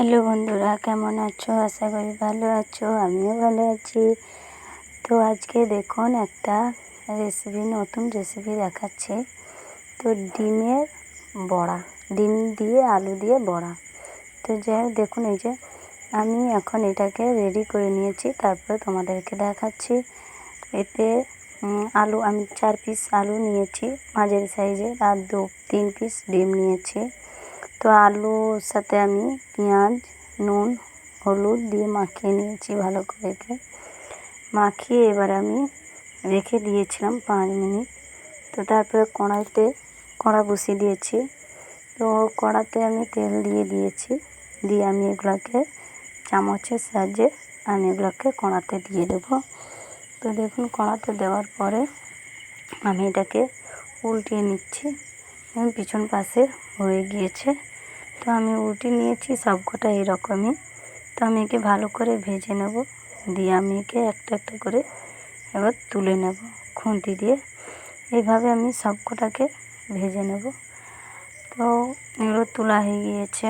Hello বন্ধুরা, কেমন আছো? আশা করি ভালো আছো। আমিও ভালো আছি। তো আজকে দেখুন একটা নতুন রেসিপি দেখাচ্ছি। তো ডিমের বড়া, ডিম দিয়ে আলু দিয়ে বড়া। তো যাই হোক, দেখুন এই যে আমি এখন এটাকে রেডি করে নিয়েছি, তারপরে তোমাদেরকে দেখাচ্ছি। এতে আলু আমি 4 পিস আলু নিয়েছি মাঝারি সাইজের, আর 3 পিস ডিম নিয়েছি। তো আলুর সাথে আমি পেঁয়াজ, নুন, হলুদ দিয়ে মাখিয়ে নিয়েছি ভালো করে। মাখিয়ে এবার আমি রেখে দিয়েছিলাম 5 মিনিট। তো তারপরে কড়া বসিয়ে দিয়েছি। তো কড়াতে আমি তেল দিয়ে দিয়েছি, দিয়ে আমি এগুলোকে চামচের সাহায্যে আমি এগুলোকে কড়াতে দিয়ে দেবো। তো দেখুন, কড়াতে দেওয়ার পরে আমি এটাকে উল্টিয়ে নিচ্ছি। পিছন পাশে হয়ে গিয়েছে। তো আমি উল্টিয়ে নিয়েছি সবকটা এরকমই। তো আমি একে ভালো করে ভেজে নেব, দিয়ে আমি একে একটা একটা করে এবার তুলে নেব খুন্তি দিয়ে। এইভাবে আমি সবকটাকে ভেজে নেব। তো এগুলো তোলা হয়ে গিয়েছে।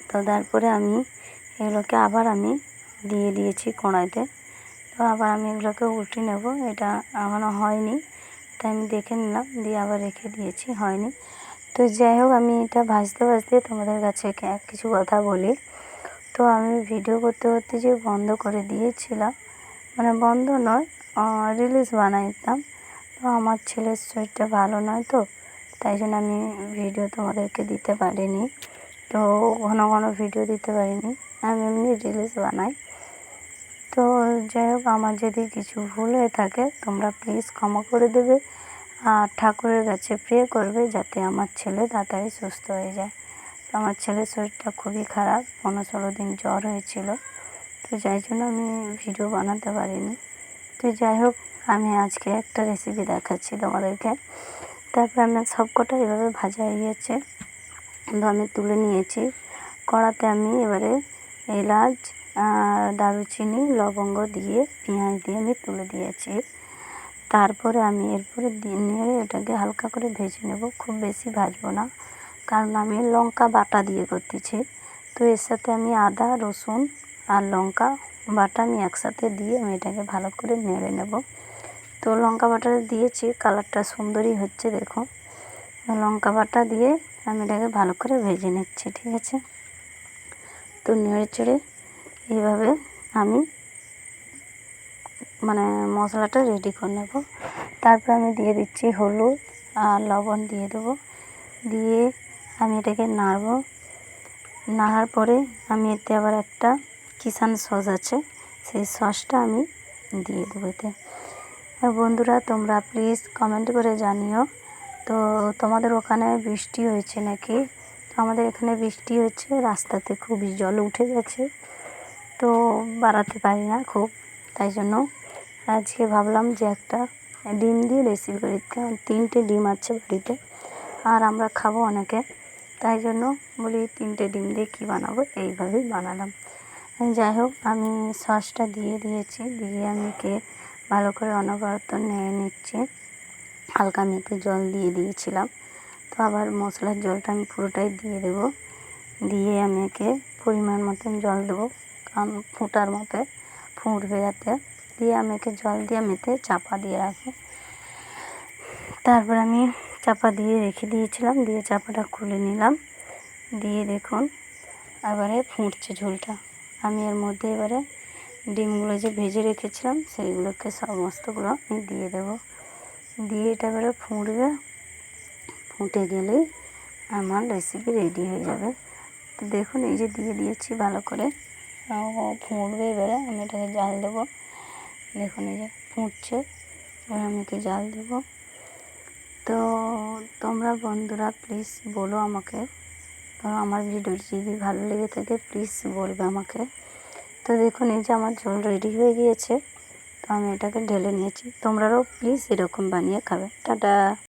তো তারপরে আমি এগুলোকে আবার আমি দিয়ে দিয়েছি কড়াইতে। তো আবার আমি এগুলোকে উল্টে নেব। এটা এখনও হয়নি, তাই আমি দেখে নিলাম, দিয়ে আবার রেখে দিয়েছি, হয়নি। তো যাই হোক, আমি এটা ভাজতে ভাজতে তোমাদের কাছে কিছু কথা বলি। তো আমি ভিডিও করতে করতে যে বন্ধ করে দিয়েছিলাম, মানে বন্ধ নয়, রিলস বানাইতাম। তো আমার ছেলের শরীরটা ভালো নয়, তো তাই জন্য আমি ভিডিও তোমাদেরকে দিতে পারিনি। তো ঘন ঘন ভিডিও দিতে পারিনি, আমি এমনি রিলস বানাই। তো যাই হোক, আমার যদি কিছু ভুল হয়ে থাকে তোমরা প্লিজ ক্ষমা করে দেবে, আর ঠাকুরের কাছে প্রে করবে যাতে আমার ছেলে তাড়াতাড়ি সুস্থ হয়ে যায়। তো আমার ছেলের শরীরটা খুবই খারাপ, 15-16 দিন জ্বর হয়েছিল। তো যাই জন্য আমি ভিডিও বানাতে পারিনি। তো যাই হোক, আমি আজকে একটা রেসিপি দেখাচ্ছি তোমাদেরকে। তারপরে আমার সবকটা এভাবে ভাজা হয়ে গিয়েছে। তো আমি তুলে নিয়েছি। কড়াতে আমি এবারে এলাচ, দারুচিনি, লবঙ্গ দিয়ে পেঁয়াজ দিয়ে আমি তুলে দিয়েছি। তারপরে আমি এরপরে নেড়ে এটাকে হালকা করে ভেজে নেব, খুব বেশি ভাজবো না, কারণ আমি লঙ্কা বাটা দিয়ে করতেছি। তো এর সাথে আমি আদা, রসুন আর লঙ্কা বাটা আমি একসাথে দিয়ে আমি এটাকে ভালো করে নেড়ে নেব। তো লঙ্কা বাটা দিয়েছি, কালারটা সুন্দরই হচ্ছে, দেখুন। লঙ্কা বাটা দিয়ে আমি এটাকে ভালো করে ভেজে নিচ্ছি, ঠিক আছে। তো নেড়ে চেড়ে এইভাবে আমি মশলাটা রেডি করে নেব। তারপর আমি দিয়ে দিচ্ছি হলুদ আর লবণ দিয়ে দেবো, দিয়ে আমি এটাকে নাড়ব। নাড়ার পরে আমি এতে আবার একটা কিষান সস আছে, সেই সসটা আমি দিয়ে দেবো এতে। বন্ধুরা, তোমরা প্লিজ কমেন্ট করে জানিও তো তোমাদের ওখানে বৃষ্টি হয়েছে নাকি। তো আমাদের এখানে বৃষ্টি হচ্ছে, রাস্তাতে খুবই জল উঠে গেছে। তো বাড়াতে পারি না খুব, তাই জন্য আজকে ভাবলাম যে একটা ডিম দিয়ে রেসিপি করি, কারণ 3টে ডিম আছে বাড়িতে, আর আমরা খাবো অনেকে, তাই জন্য বলি 3টে ডিম দিয়ে কী বানাবো, এইভাবেই বানালাম। যাই হোক, আমি সসটা দিয়ে দিয়েছি, দিয়ে আমি ভালো করে অনবরত নেড়ে নিচ্ছি। হালকা মেপে জল দিয়ে দিয়েছিলাম। তো আবার মশলার জলটা আমি পুরোটাই দিয়ে দেবো, দিয়ে আমি একে পরিমাণ মতন জল দেবো, কারণ ফুটার মতো ফুটবে যাতে, দিয়ে আমি একে জল দিয়ে মেতে চাপা দিয়ে রাখবো। তারপর আমি চাপা দিয়ে রেখে দিয়েছিলাম, দিয়ে চাপাটা খুলে নিলাম, দিয়ে দেখুন এবারে ফুটছে ঝোলটা। আমি এর মধ্যে এবারে ডিমগুলো যে ভেজে রেখেছিলাম সেইগুলোকে সমস্তগুলো আমি দিয়ে দেবো, দিয়ে এটা এবারে ফুটবে। ফুটে গেলেই আমার রেসিপি রেডি হয়ে যাবে। তো দেখুন, এই যে দিয়ে দিয়েছি ভালো করে, ফুটবে। এবারে আমি এটাকে জাল দেবো। দেখুন এই যে ফুটছে, এবার আমি একে জাল দেবো। তো তোমরা বন্ধুরা প্লিজ বলো আমাকে, তো আমার ভিডিওটি যদি ভালো লেগে থাকে প্লিজ বলবে আমাকে। তো দেখুন, এই যে আমার ঝোল রেডি হয়ে গিয়েছে। তো আমি এটাকে ঢেলে নিয়েছি, তোমরাও প্লিজ এরকম বানিয়ে খাবে। টাটা।